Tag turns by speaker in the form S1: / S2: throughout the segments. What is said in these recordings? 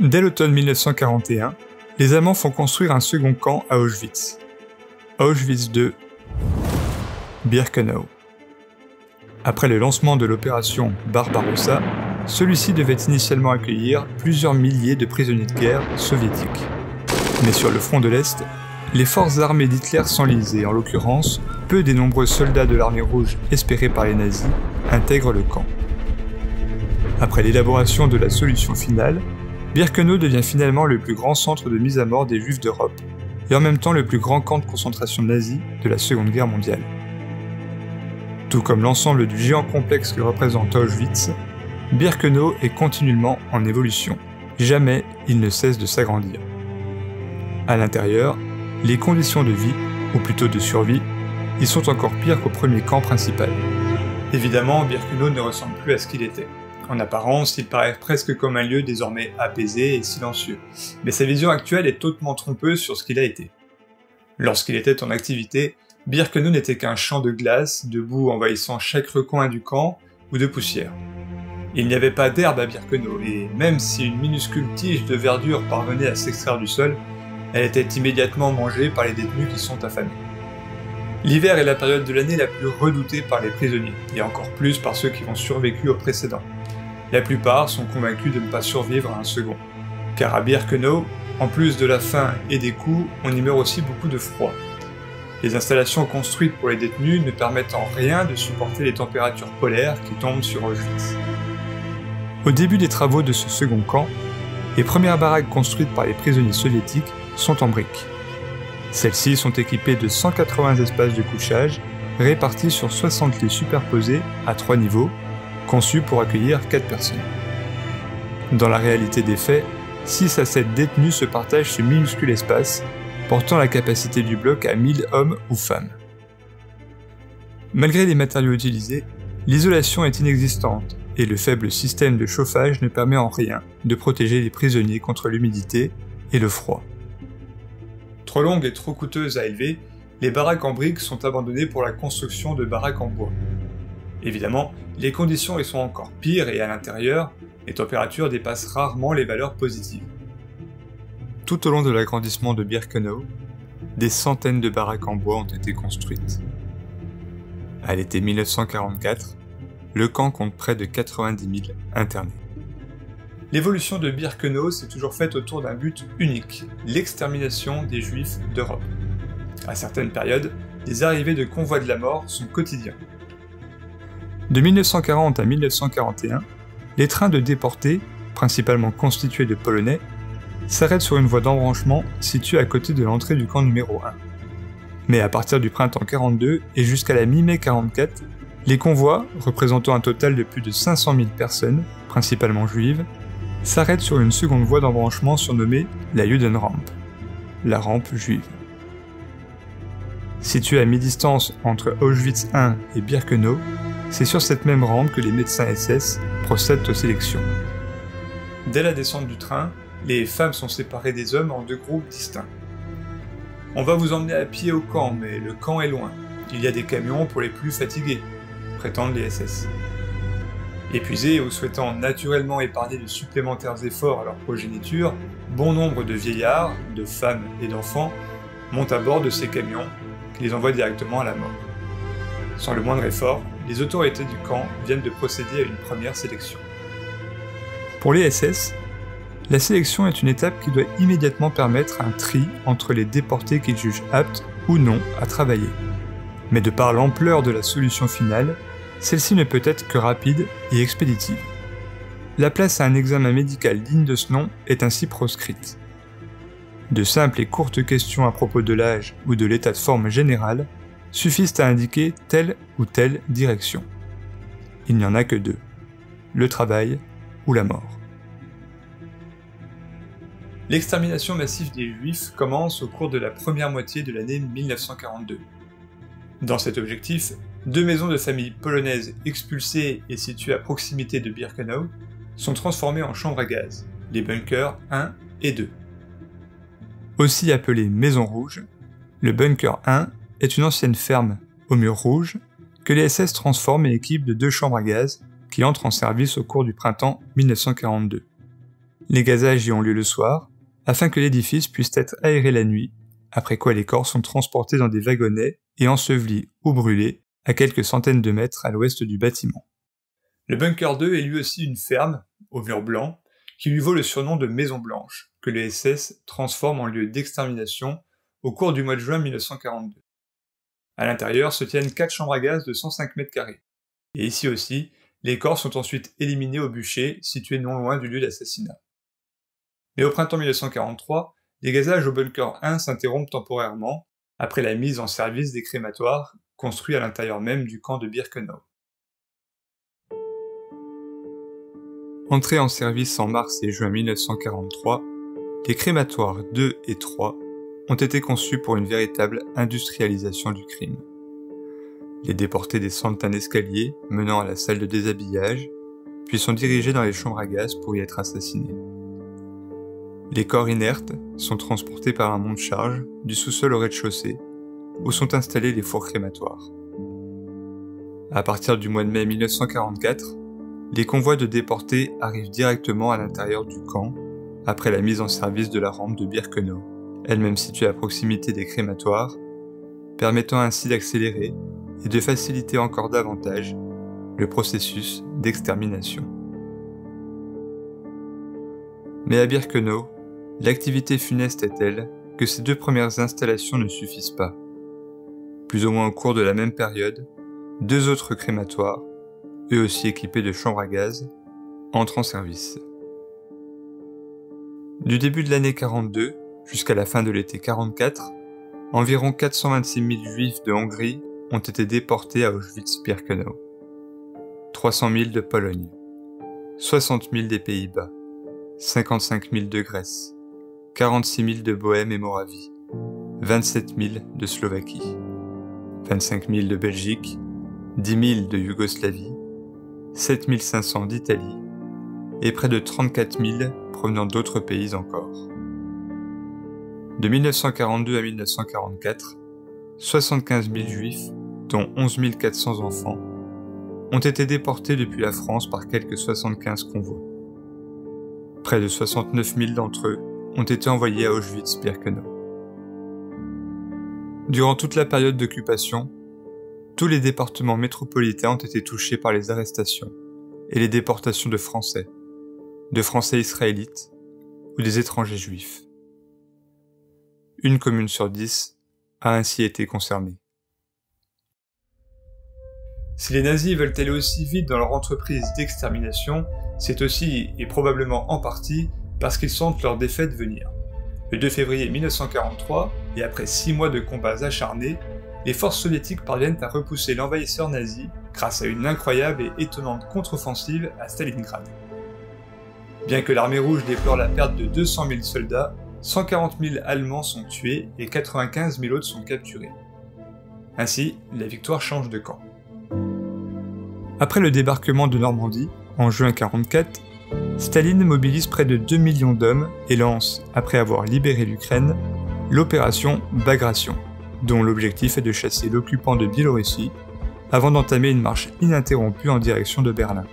S1: Dès l'automne 1941, les Allemands font construire un second camp à Auschwitz. Auschwitz II, Birkenau. Après le lancement de l'opération Barbarossa, celui-ci devait initialement accueillir plusieurs milliers de prisonniers de guerre soviétiques. Mais sur le front de l'Est, les forces armées d'Hitler s'enlisent et en l'occurrence, peu des nombreux soldats de l'armée rouge espérés par les nazis intègrent le camp. Après l'élaboration de la solution finale, Birkenau devient finalement le plus grand centre de mise à mort des Juifs d'Europe et en même temps le plus grand camp de concentration nazi de la Seconde Guerre mondiale. Tout comme l'ensemble du géant complexe que représente Auschwitz, Birkenau est continuellement en évolution. Jamais il ne cesse de s'agrandir. À l'intérieur, les conditions de vie, ou plutôt de survie, y sont encore pires qu'au premier camp principal. Évidemment, Birkenau ne ressemble plus à ce qu'il était. En apparence, il paraît presque comme un lieu désormais apaisé et silencieux, mais sa vision actuelle est hautement trompeuse sur ce qu'il a été. Lorsqu'il était en activité, Birkenau n'était qu'un champ de glace, de boue envahissant chaque recoin du camp, ou de poussière. Il n'y avait pas d'herbe à Birkenau, et même si une minuscule tige de verdure parvenait à s'extraire du sol, elle était immédiatement mangée par les détenus qui sont affamés. L'hiver est la période de l'année la plus redoutée par les prisonniers, et encore plus par ceux qui ont survécu au précédent. La plupart sont convaincus de ne pas survivre à un second, car à Birkenau, en plus de la faim et des coups, on y meurt aussi beaucoup de froid. Les installations construites pour les détenus ne permettent en rien de supporter les températures polaires qui tombent sur Auschwitz. Au début des travaux de ce second camp, les premières baraques construites par les prisonniers soviétiques sont en briques. Celles-ci sont équipées de 180 espaces de couchage répartis sur 60 lits superposés à 3 niveaux, conçus pour accueillir 4 personnes. Dans la réalité des faits, 6 à 7 détenus se partagent ce minuscule espace, portant la capacité du bloc à 1000 hommes ou femmes. Malgré les matériaux utilisés, l'isolation est inexistante et le faible système de chauffage ne permet en rien de protéger les prisonniers contre l'humidité et le froid. Trop longues et trop coûteuses à élever, les baraques en briques sont abandonnées pour la construction de baraques en bois. Évidemment, les conditions y sont encore pires et à l'intérieur, les températures dépassent rarement les valeurs positives. Tout au long de l'agrandissement de Birkenau, des centaines de baraques en bois ont été construites. À l'été 1944, le camp compte près de 90 000 internés. L'évolution de Birkenau s'est toujours faite autour d'un but unique, l'extermination des Juifs d'Europe. À certaines périodes, les arrivées de convois de la mort sont quotidiens. De 1940 à 1941, les trains de déportés, principalement constitués de Polonais, s'arrêtent sur une voie d'embranchement située à côté de l'entrée du camp numéro 1. Mais à partir du printemps 42 et jusqu'à la mi-mai 44, les convois, représentant un total de plus de 500 000 personnes, principalement juives, s'arrêtent sur une seconde voie d'embranchement surnommée la Judenrampe, la rampe juive. Située à mi-distance entre Auschwitz I et Birkenau, c'est sur cette même rampe que les médecins SS procèdent aux sélections. Dès la descente du train, les femmes sont séparées des hommes en 2 groupes distincts. On va vous emmener à pied au camp, mais le camp est loin. Il y a des camions pour les plus fatigués, prétendent les SS. Épuisés ou souhaitant naturellement épargner de supplémentaires efforts à leur progéniture, bon nombre de vieillards, de femmes et d'enfants montent à bord de ces camions qui les envoient directement à la mort. Sans le moindre effort, les autorités du camp viennent de procéder à une première sélection. Pour les SS, la sélection est une étape qui doit immédiatement permettre un tri entre les déportés qu'ils jugent aptes ou non à travailler. Mais de par l'ampleur de la solution finale, celle-ci ne peut être que rapide et expéditive. La place à un examen médical digne de ce nom est ainsi proscrite. De simples et courtes questions à propos de l'âge ou de l'état de forme général suffisent à indiquer telle ou telle direction. Il n'y en a que 2, le travail ou la mort. L'extermination massive des Juifs commence au cours de la première moitié de l'année 1942. Dans cet objectif, 2 maisons de famille polonaises expulsées et situées à proximité de Birkenau sont transformées en chambres à gaz, les bunkers 1 et 2. Aussi appelé Maison Rouge, le bunker 1 est une ancienne ferme aux murs rouges que les SS transforment et équipent de 2 chambres à gaz qui entrent en service au cours du printemps 1942. Les gazages y ont lieu le soir, afin que l'édifice puisse être aéré la nuit, après quoi les corps sont transportés dans des wagonnets et ensevelis ou brûlés à quelques centaines de mètres à l'ouest du bâtiment. Le bunker 2 est lui aussi une ferme, au mur blanc, qui lui vaut le surnom de Maison Blanche, que les SS transforment en lieu d'extermination au cours du mois de juin 1942. À l'intérieur se tiennent 4 chambres à gaz de 105 mètres carrés. Et ici aussi, les corps sont ensuite éliminés au bûcher, situé non loin du lieu d'assassinat. Mais au printemps 1943, les gazages au bunker 1 s'interrompent temporairement, après la mise en service des crématoires, construits à l'intérieur même du camp de Birkenau. Entrés en service en mars et juin 1943, les crématoires 2 et 3 ont été conçus pour une véritable industrialisation du crime. Les déportés descendent un escalier menant à la salle de déshabillage, puis sont dirigés dans les chambres à gaz pour y être assassinés. Les corps inertes sont transportés par un monte-charge du sous-sol au rez-de-chaussée, où sont installés les fours crématoires. À partir du mois de mai 1944, les convois de déportés arrivent directement à l'intérieur du camp, après la mise en service de la rampe de Birkenau, elle-même située à proximité des crématoires, permettant ainsi d'accélérer et de faciliter encore davantage le processus d'extermination. Mais à Birkenau, l'activité funeste est telle que ces 2 premières installations ne suffisent pas. Plus ou moins au cours de la même période, 2 autres crématoires, eux aussi équipés de chambres à gaz, entrent en service. Du début de l'année 42 jusqu'à la fin de l'été 44, environ 426 000 juifs de Hongrie ont été déportés à Auschwitz-Birkenau, 300 000 de Pologne, 60 000 des Pays-Bas, 55 000 de Grèce, 46 000 de Bohême et Moravie, 27 000 de Slovaquie, 25 000 de Belgique, 10 000 de Yougoslavie, 7 500 d'Italie et près de 34 000 provenant d'autres pays encore. De 1942 à 1944, 75 000 juifs, dont 11 400 enfants, ont été déportés depuis la France par quelques 75 convois. Près de 69 000 d'entre eux ont été envoyés à Auschwitz-Birkenau. Durant toute la période d'occupation, tous les départements métropolitains ont été touchés par les arrestations et les déportations de Français israélites ou des étrangers juifs. Une commune sur 10 a ainsi été concernée. Si les nazis veulent aller aussi vite dans leur entreprise d'extermination, c'est aussi, et probablement en partie, parce qu'ils sentent leur défaite venir. Le 2 février 1943, et après 6 mois de combats acharnés, les forces soviétiques parviennent à repousser l'envahisseur nazi grâce à une incroyable et étonnante contre-offensive à Stalingrad. Bien que l'armée rouge déplore la perte de 200 000 soldats, 140 000 Allemands sont tués et 95 000 autres sont capturés. Ainsi, la victoire change de camp. Après le débarquement de Normandie, en juin 1944, Staline mobilise près de 2 millions d'hommes et lance, après avoir libéré l'Ukraine, l'opération Bagration, dont l'objectif est de chasser l'occupant de Biélorussie, avant d'entamer une marche ininterrompue en direction de Berlin.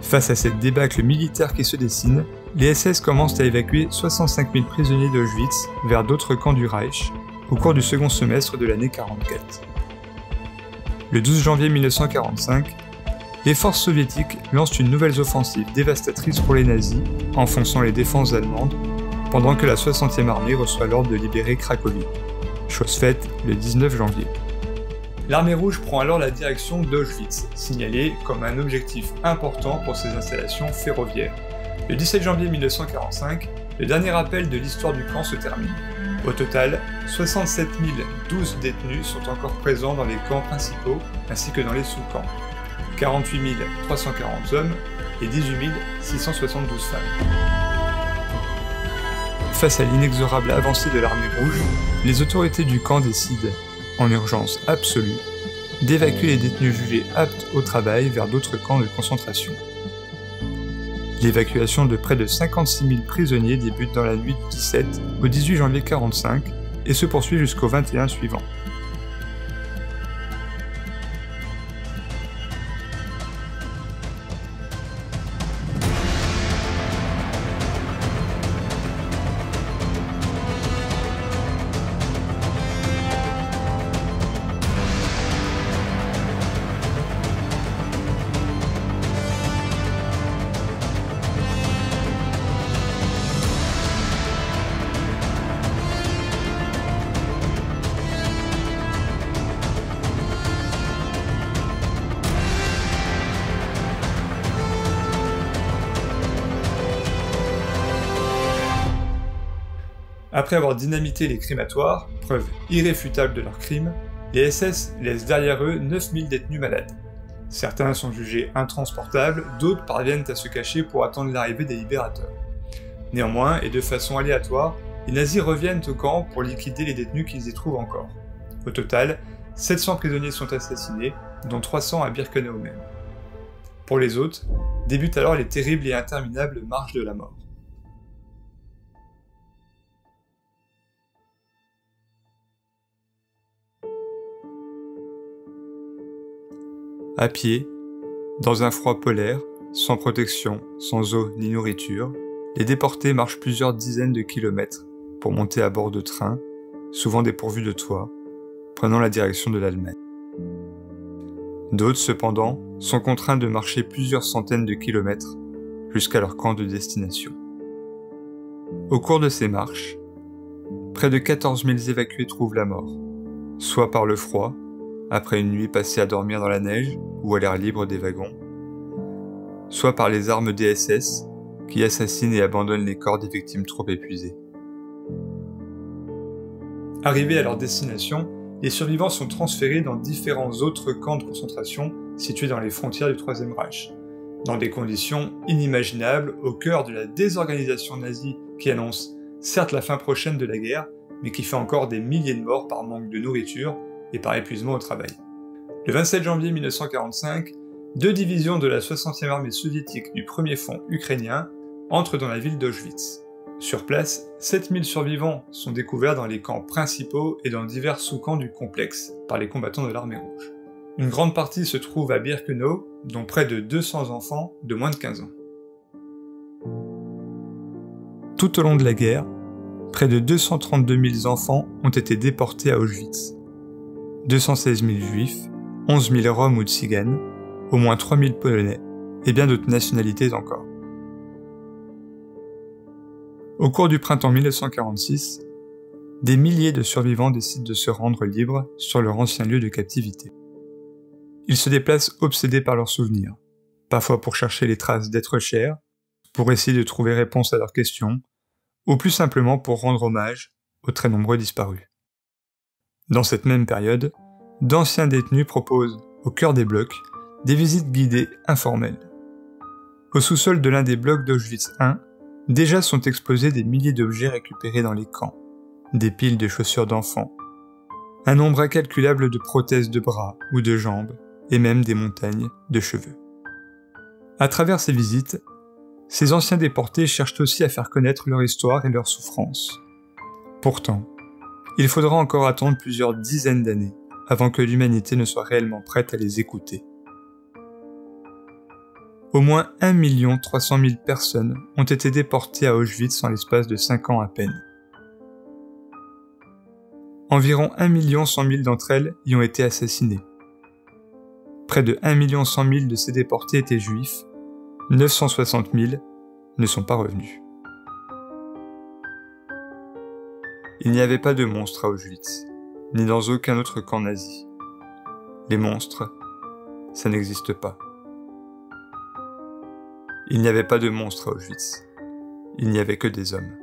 S1: Face à cette débâcle militaire qui se dessine, les SS commencent à évacuer 65 000 prisonniers d'Auschwitz vers d'autres camps du Reich au cours du second semestre de l'année 1944. Le 12 janvier 1945, les forces soviétiques lancent une nouvelle offensive dévastatrice pour les nazis, enfonçant les défenses allemandes, pendant que la 60e armée reçoit l'ordre de libérer Cracovie. Chose faite le 19 janvier. L'armée rouge prend alors la direction d'Auschwitz, signalée comme un objectif important pour ses installations ferroviaires. Le 17 janvier 1945, le dernier appel de l'histoire du camp se termine. Au total, 67 012 détenus sont encore présents dans les camps principaux ainsi que dans les sous-camps. 48 340 hommes et 18 672 femmes. Face à l'inexorable avancée de l'armée rouge, les autorités du camp décident, en urgence absolue, d'évacuer les détenus jugés aptes au travail vers d'autres camps de concentration. L'évacuation de près de 56 000 prisonniers débute dans la nuit du 17 au 18 janvier 1945 et se poursuit jusqu'au 21 suivant. Après avoir dynamité les crématoires, preuve irréfutable de leurs crimes, les SS laissent derrière eux 9000 détenus malades. Certains sont jugés intransportables, d'autres parviennent à se cacher pour attendre l'arrivée des libérateurs. Néanmoins, et de façon aléatoire, les nazis reviennent au camp pour liquider les détenus qu'ils y trouvent encore. Au total, 700 prisonniers sont assassinés, dont 300 à Birkenau même. Pour les autres, débutent alors les terribles et interminables marches de la mort. À pied, dans un froid polaire, sans protection, sans eau ni nourriture, les déportés marchent plusieurs dizaines de kilomètres pour monter à bord de trains, souvent dépourvus de toit, prenant la direction de l'Allemagne. D'autres, cependant, sont contraints de marcher plusieurs centaines de kilomètres jusqu'à leur camp de destination. Au cours de ces marches, près de 14 000 évacués trouvent la mort, soit par le froid, après une nuit passée à dormir dans la neige ou à l'air libre des wagons, soit par les armes des SS qui assassinent et abandonnent les corps des victimes trop épuisées. Arrivés à leur destination, les survivants sont transférés dans différents autres camps de concentration situés dans les frontières du Troisième Reich, dans des conditions inimaginables au cœur de la désorganisation nazie qui annonce certes la fin prochaine de la guerre, mais qui fait encore des milliers de morts par manque de nourriture et par épuisement au travail. Le 27 janvier 1945, 2 divisions de la 60e armée soviétique du 1er front ukrainien entrent dans la ville d'Auschwitz. Sur place, 7000 survivants sont découverts dans les camps principaux et dans divers sous-camps du complexe par les combattants de l'armée rouge. Une grande partie se trouve à Birkenau, dont près de 200 enfants de moins de 15 ans. Tout au long de la guerre, près de 232 000 enfants ont été déportés à Auschwitz. 216 000 juifs, 11 000 roms ou tziganes, au moins 3 000 polonais, et bien d'autres nationalités encore. Au cours du printemps 1946, des milliers de survivants décident de se rendre libres sur leur ancien lieu de captivité. Ils se déplacent obsédés par leurs souvenirs, parfois pour chercher les traces d'êtres chers, pour essayer de trouver réponse à leurs questions, ou plus simplement pour rendre hommage aux très nombreux disparus. Dans cette même période, d'anciens détenus proposent, au cœur des blocs, des visites guidées informelles. Au sous-sol de l'un des blocs d'Auschwitz I, déjà sont exposés des milliers d'objets récupérés dans les camps, des piles de chaussures d'enfants, un nombre incalculable de prothèses de bras ou de jambes, et même des montagnes de cheveux. À travers ces visites, ces anciens déportés cherchent aussi à faire connaître leur histoire et leurs souffrances. Pourtant, il faudra encore attendre plusieurs dizaines d'années avant que l'humanité ne soit réellement prête à les écouter. Au moins 1 300 000 personnes ont été déportées à Auschwitz en l'espace de 5 ans à peine. Environ 1 100 000 d'entre elles y ont été assassinées. Près de 1 100 000 de ces déportés étaient juifs, 960 000 ne sont pas revenus. Il n'y avait pas de monstres à Auschwitz, ni dans aucun autre camp nazi. Les monstres, ça n'existe pas. Il n'y avait pas de monstres à Auschwitz, il n'y avait que des hommes.